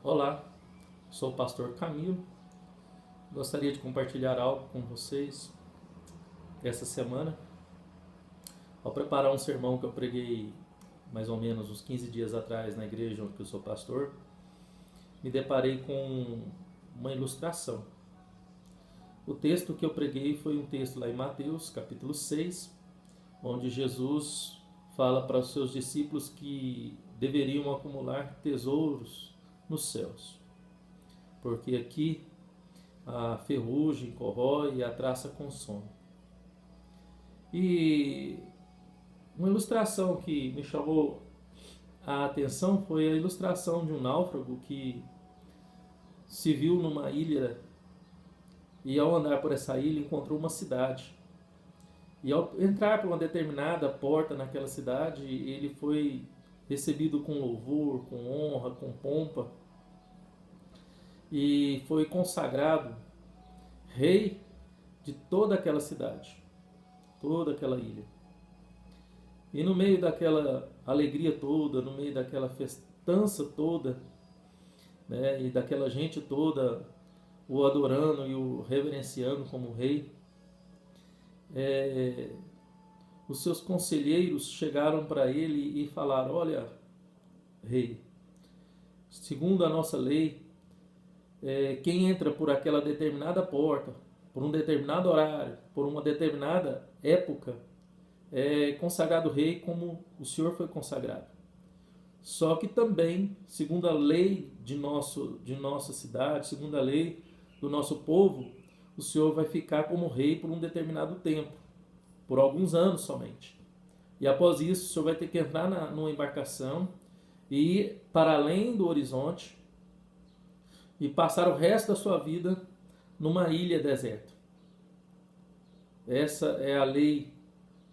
Olá, sou o pastor Camilo. Gostaria de compartilhar algo com vocês essa semana. Ao preparar um sermão que eu preguei mais ou menos uns 15 dias atrás na igreja onde eu sou pastor, me deparei com uma ilustração. O texto que eu preguei foi um texto lá em Mateus, capítulo 6, onde Jesus fala para os seus discípulos que deveriam acumular tesouros nos céus, porque aqui a ferrugem corrói e a traça consome. E uma ilustração que me chamou a atenção foi a ilustração de um náufrago que se viu numa ilha e ao andar por essa ilha encontrou uma cidade. E ao entrar por uma determinada porta naquela cidade, ele foi recebido com louvor, com honra, com pompa e foi consagrado rei de toda aquela cidade, toda aquela ilha. E no meio daquela alegria toda, no meio daquela festança toda, né, e daquela gente toda o adorando e o reverenciando como rei, os seus conselheiros chegaram para ele e falaram: olha, rei, segundo a nossa lei, quem entra por aquela determinada porta, por um determinado horário, por uma determinada época, é consagrado rei como o Senhor foi consagrado. Só que também, segundo a lei de nossa cidade, segundo a lei do nosso povo, o Senhor vai ficar como rei por um determinado tempo, por alguns anos somente. E após isso, o Senhor vai ter que entrar numa embarcação e ir para além do horizonte e passar o resto da sua vida numa ilha deserta. Essa é a lei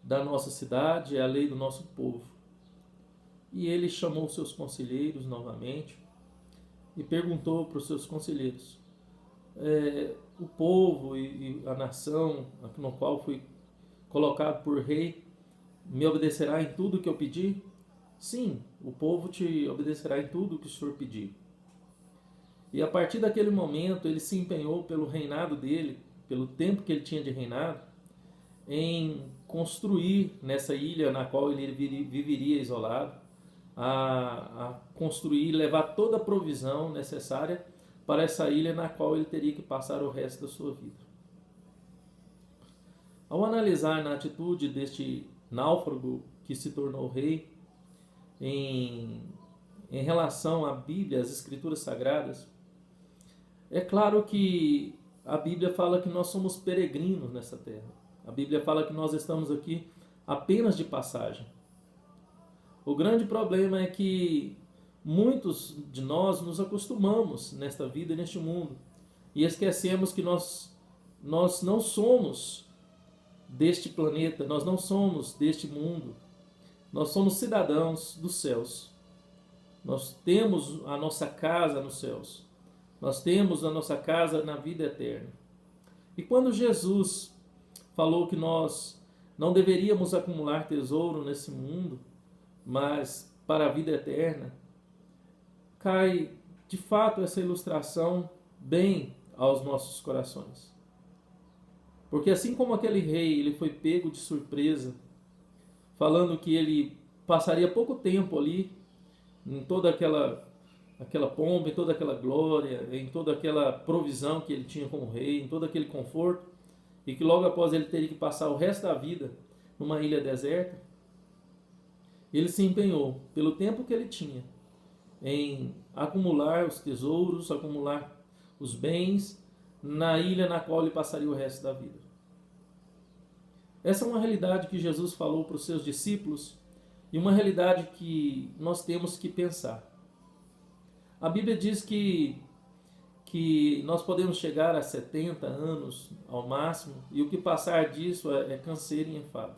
da nossa cidade, é a lei do nosso povo. E ele chamou seus conselheiros novamente e perguntou para os seus conselheiros: o povo e a nação no qual fui colocado por rei me obedecerá em tudo que eu pedir? Sim, o povo te obedecerá em tudo que o Senhor pedir. E a partir daquele momento ele se empenhou pelo reinado dele, pelo tempo que ele tinha de reinado, em construir nessa ilha na qual ele viveria isolado, a construir, levar toda a provisão necessária para essa ilha na qual ele teria que passar o resto da sua vida. Ao analisar na atitude deste náufrago que se tornou rei, em relação à Bíblia, às Escrituras Sagradas, é claro que a Bíblia fala que nós somos peregrinos nessa terra. A Bíblia fala que nós estamos aqui apenas de passagem. O grande problema é que muitos de nós nos acostumamos nesta vida e neste mundo e esquecemos que nós não somos deste planeta, nós não somos deste mundo, nós somos cidadãos dos céus. Nós temos a nossa casa nos céus, nós temos a nossa casa na vida eterna. E quando Jesus falou que nós não deveríamos acumular tesouro nesse mundo, mas para a vida eterna, cai de fato essa ilustração bem aos nossos corações. Porque assim como aquele rei, ele foi pego de surpresa, falando que ele passaria pouco tempo ali, em toda aquela pompa, em toda aquela glória, em toda aquela provisão que ele tinha como rei, em todo aquele conforto, e que logo após ele teria que passar o resto da vida numa ilha deserta, ele se empenhou, pelo tempo que ele tinha, em acumular os tesouros, acumular os bens na ilha na qual ele passaria o resto da vida. Essa é uma realidade que Jesus falou para os seus discípulos e uma realidade que nós temos que pensar. A Bíblia diz que nós podemos chegar a 70 anos ao máximo e o que passar disso é canseiro e enfado.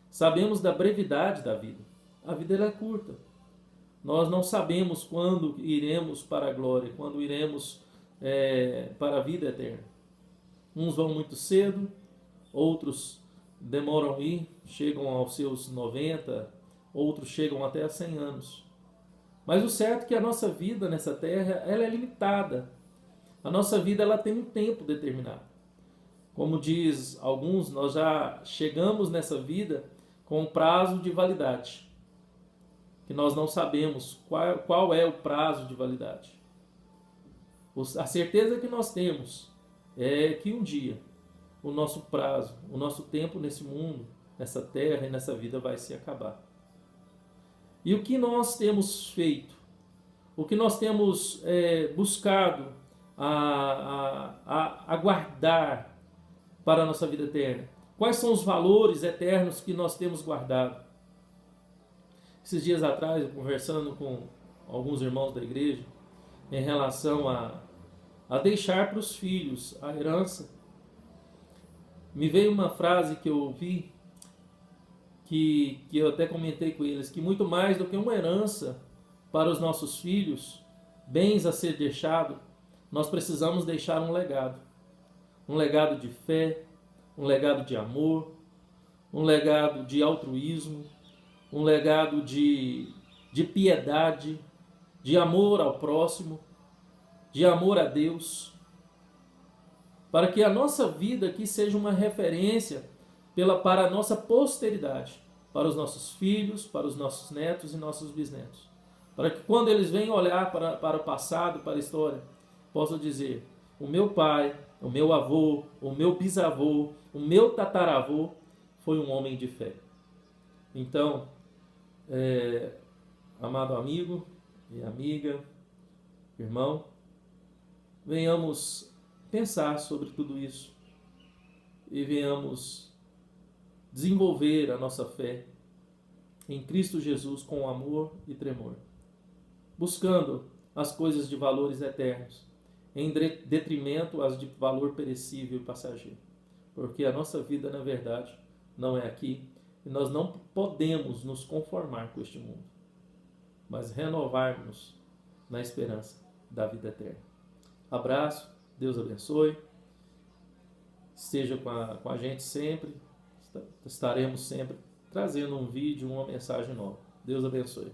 Sabemos da brevidade da vida. A vida é curta. Nós não sabemos quando iremos para a glória, quando iremos para a vida eterna. Uns vão muito cedo, outros demoram a ir, chegam aos seus 90, outros chegam até a 100 anos. Mas o certo é que a nossa vida nessa terra, ela é limitada. A nossa vida, ela tem um tempo determinado. Como diz alguns, nós já chegamos nessa vida com um prazo de validade, que nós não sabemos qual é o prazo de validade. A certeza que nós temos é que um dia o nosso prazo, o nosso tempo nesse mundo, nessa terra e nessa vida vai se acabar. E o que nós temos feito? O que nós temos buscado a guardar para a nossa vida eterna? Quais são os valores eternos que nós temos guardado? Esses dias atrás, eu conversando com alguns irmãos da igreja, em relação a deixar para os filhos a herança, me veio uma frase que eu ouvi, que eu até comentei com eles, que muito mais do que uma herança para os nossos filhos, bens a ser deixado, nós precisamos deixar um legado. Um legado de fé, um legado de amor, um legado de altruísmo, um legado de piedade, de amor ao próximo, de amor a Deus, para que a nossa vida aqui seja uma referência para a nossa posteridade, para os nossos filhos, para os nossos netos e nossos bisnetos. Para que quando eles venham olhar para o passado, para a história, possam dizer: o meu pai, o meu avô, o meu bisavô, o meu tataravô foi um homem de fé. Então, amado amigo e amiga, irmão, venhamos pensar sobre tudo isso e venhamos desenvolver a nossa fé em Cristo Jesus com amor e tremor, buscando as coisas de valores eternos, em detrimento às de valor perecível e passageiro. Porque a nossa vida, na verdade, não é aqui, e nós não podemos nos conformar com este mundo, mas renovarmos na esperança da vida eterna. Abraço, Deus abençoe, esteja com a gente sempre, estaremos sempre trazendo um vídeo, uma mensagem nova. Deus abençoe.